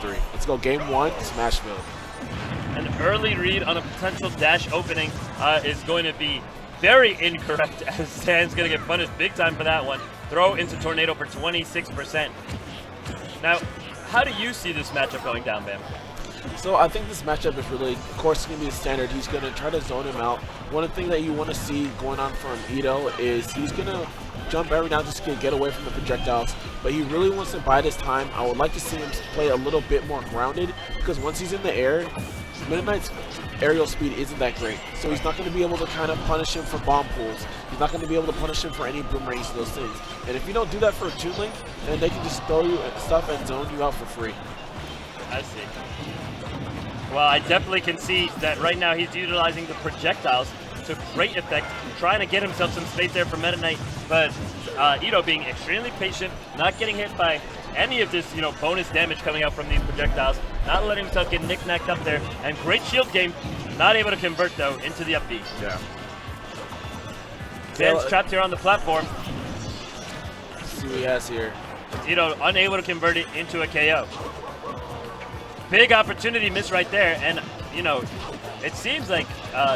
3. Let's go game 1, Smashville. An early read on a potential dash opening is going to be very incorrect, as Zan's going to get punished big time for that one. Throw into Tornado for 26%. Now, how do you see this matchup going down, Bam? So I think this matchup is really, of course, going to be the standard. He's going to try to zone him out. One of the things that you want to see going on from Ito is he's going to jump every now and just to get away from the projectiles, but he really wants to bide his time. I would like to see him play a little bit more grounded, because once he's in the air, Meta Knight's aerial speed isn't that great, so he's not going to be able to kind of punish him for bomb pools. He's not going to be able to punish him for any boomerangs and those things. And if you don't do that for a Toon Link, then they can just throw you stuff and zone you out for free. I see. Well, I definitely can see that right now he's utilizing the projectiles to great effect, trying to get himself some space there for Meta Knight, but Ito being extremely patient, not getting hit by any of this, bonus damage coming out from these projectiles, not letting himself get knick-knacked up there, and great shield game, not able to convert, though, into the up B. Yeah. Zan's trapped here on the platform. Let's see what he has here. Ito unable to convert it into a KO. Big opportunity miss right there, and, it seems like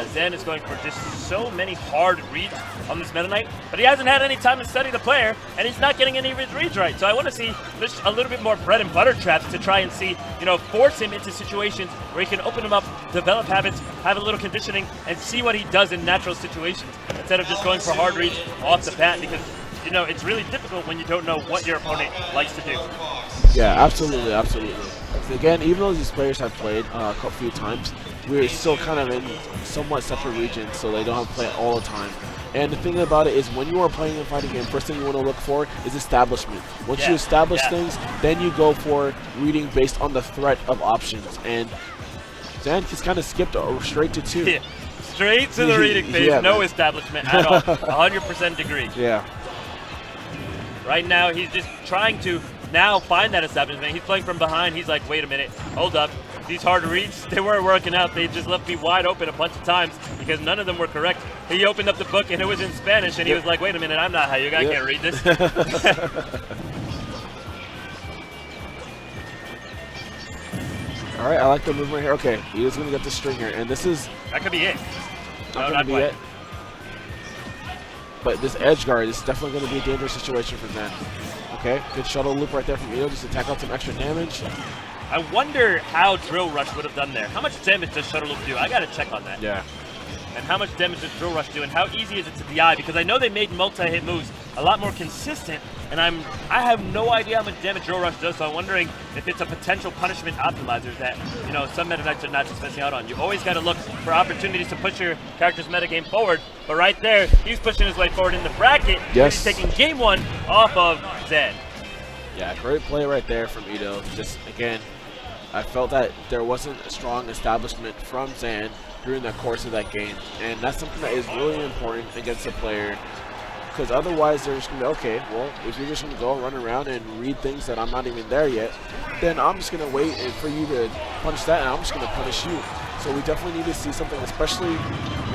Zan is going for just so many hard reads on this Meta Knight, but he hasn't had any time to study the player, and he's not getting any of his reads right. So I want to see a little bit more bread and butter traps to try and see, force him into situations where he can open him up, develop habits, have a little conditioning, and see what he does in natural situations instead of just going for hard reads off the bat, because, it's really difficult when you don't know what your opponent likes to do. Yeah, absolutely, absolutely. Again, even though these players have played a few times, we're still kind of in somewhat separate regions, so they don't have to play it all the time. And the thing about it is, when you are playing a fighting game, first thing you want to look for is establishment. Once you establish things, then you go for reading based on the threat of options. And Zan just kind of skipped straight to 2. Yeah. Straight to the reading phase, no establishment at all. 100% degree. Yeah. Right now, he's just trying to now find that establishment. He's playing from behind. He's like, wait a minute, hold up. These hard reads, they weren't working out. They just left me wide open a bunch of times because none of them were correct. He opened up the book and it was in Spanish, and he was like, wait a minute, I'm not Hayug. I can't read this. All right, I like the movement here. Okay, he is going to get the string here, and this is... That could be it. Not going to be it. But this edge guard is definitely going to be a dangerous situation for Zan. Okay, good shuttle loop right there from Ito just to tack out some extra damage. I wonder how Drill Rush would have done there. How much damage does Shuttle Loop do? I got to check on that. Yeah. And how much damage does Drill Rush do, and how easy is it to DI? Because I know they made multi-hit moves a lot more consistent, and I have no idea how much damage Drill Rush does, so I'm wondering if it's a potential punishment optimizers that, some Meta Knights are not just missing out on. You always got to look for opportunities to push your character's metagame forward, but right there, he's pushing his way forward in the bracket. Yes. He's taking game 1 off of Zan. Yeah, great play right there from Ito. Just, again, I felt that there wasn't a strong establishment from Zan during the course of that game, and that's something that is really important against a player, because otherwise they're just going to be, okay, well, if you're just going to go run around and read things that I'm not even there yet, then I'm just going to wait for you to punish that, and I'm just going to punish you. So we definitely need to see something, especially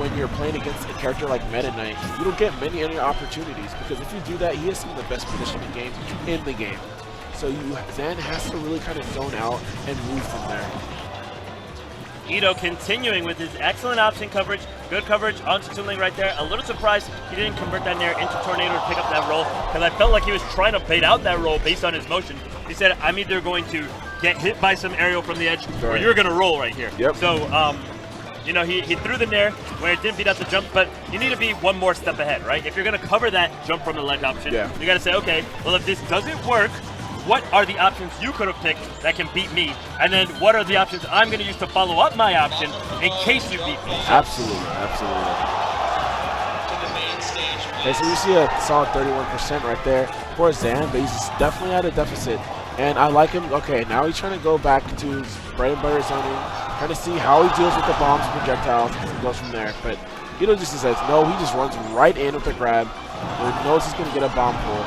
when you're playing against a character like Meta Knight. You don't get many other opportunities, because if you do that, he has some of the best positioning games in the game. So Zan has to really kind of zone out and move from there. Ito continuing with his excellent option coverage, good coverage onto Toon Link right there. A little surprised he didn't convert that nair into Tornado to pick up that roll, because I felt like he was trying to bait out that roll based on his motion. He said, I'm either going to get hit by some aerial from the edge, or you're going to roll right here. Yep. So, he threw the nair where it didn't beat out the jump, but you need to be one more step ahead, right? If you're going to cover that jump from the ledge option, you got to say, okay, well, if this doesn't work, what are the options you could have picked that can beat me? And then what are the options I'm going to use to follow up my option in case you beat me? Absolutely, absolutely. Okay, so you see a solid 31% right there for Zan, but he's definitely at a deficit. And I like him. Okay, now he's trying to go back to his bread and butter zoning, trying to see how he deals with the bombs and projectiles and goes from there. But Ito just says, no, he just runs right in with the grab and knows he's going to get a bomb pull.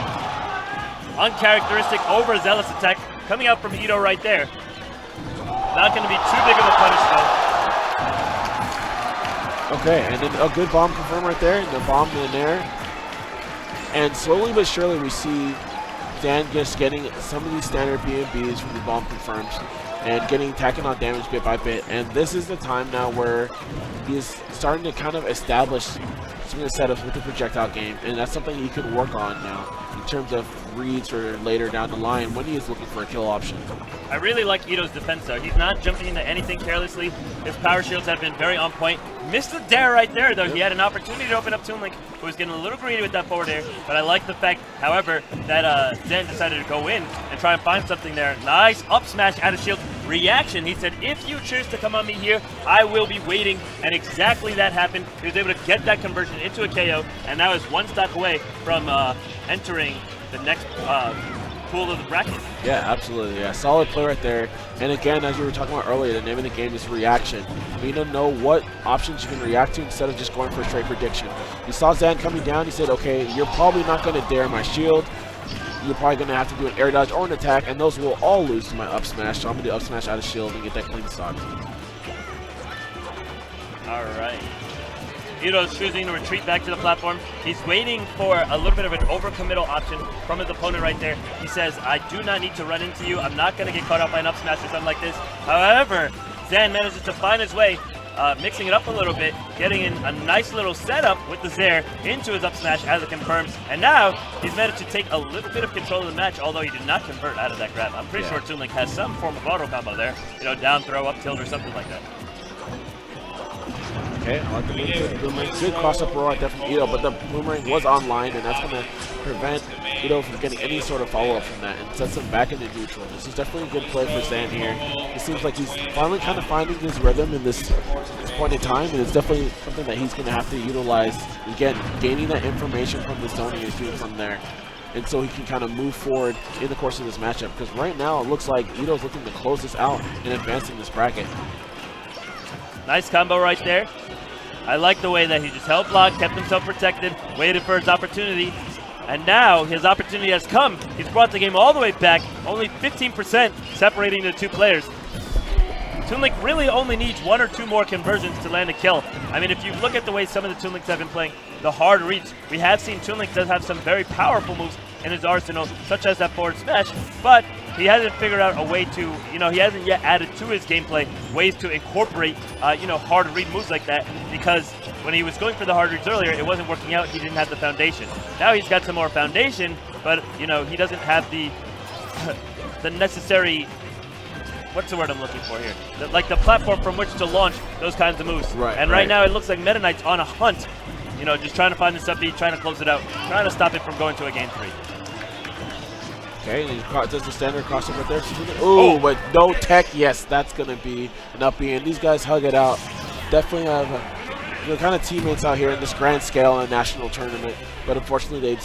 Uncharacteristic, overzealous attack coming out from Ito right there. Not going to be too big of a punish, though. Okay, and then a good bomb confirm right there, and the bomb in there. And slowly but surely we see Zan just getting some of these standard B&Bs from the bomb confirms. and tacking on damage bit by bit. And this is the time now where he's starting to kind of establish some of the setups with the projectile game, and that's something he could work on now in terms of reads for later down the line when he is looking for a kill option. I really like Ito's defense though. He's not jumping into anything carelessly. His power shields have been very on point. Missed the dare right there though. He had an opportunity to open up Toon Link, who was getting a little greedy with that forward air. But I like the fact, however, that Zen decided to go in and try and find something there. Nice up smash out of shield reaction. He said, if you choose to come on me here, I will be waiting. And exactly that happened. He was able to get that conversion into a KO, and now is one stock away from entering the next pool of the bracket. Yeah, absolutely. Yeah, solid play right there. And again, as we were talking about earlier, the name of the game is reaction. You need to know what options you can react to instead of just going for a straight prediction. You saw Zan coming down. He said, okay, you're probably not going to dare my shield. You're probably going to have to do an air dodge or an attack, and those will all lose to my up smash. So I'm going to do up smash out of shield and get that clean stock. All right. Ito's choosing to retreat back to the platform. He's waiting for a little bit of an overcommittal option from his opponent right there. He says, I do not need to run into you. I'm not going to get caught up by an up smash or something like this. However, Zan manages to find his way, mixing it up a little bit, getting in a nice little setup with the Zair into his up smash as it confirms. And now he's managed to take a little bit of control of the match, although he did not convert out of that grab. I'm pretty sure Toon Link has some form of auto combo there. You know, down throw, up tilt, or something like that. Okay, I like the boomerang. Good cross-up roll right there from Ito, but the boomerang was online, and that's going to prevent Ito from getting any sort of follow-up from that and sets him back into neutral. This is definitely a good play for Zan here. It seems like he's finally kind of finding his rhythm in this point in time, and it's definitely something that he's going to have to utilize. Again, gaining that information from the zone he's doing from there. And so he can kind of move forward in the course of this matchup, because right now it looks like Ito's looking to close this out and advance in this bracket. Nice combo right there. I like the way that he just held block, kept himself protected, waited for his opportunity, and now his opportunity has come. He's brought the game all the way back, only 15% separating the two players. Toon Link really only needs one or two more conversions to land a kill. I mean, if you look at the way some of the Toon Links have been playing, the hard reads, we have seen Toon Link does have some very powerful moves in his arsenal, such as that forward smash, but he hasn't figured out a way to, you know, he hasn't yet added to his gameplay ways to incorporate, you know, hard read moves like that, because when he was going for the hard reads earlier, it wasn't working out. He didn't have the foundation. Now he's got some more foundation, but, you know, he doesn't have the the necessary, what's the word I'm looking for here? Like the platform from which to launch those kinds of moves. Right, and right now it looks like Meta Knight's on a hunt, you know, just trying to find this up beat, trying to close it out, trying to stop it from going to a game 3. Okay, and he does the standard crossover right there. Ooh, but no tech. Yes, that's going to be an up B. And these guys hug it out. Definitely have the kind of teammates out here in this grand scale in a national tournament. But unfortunately, they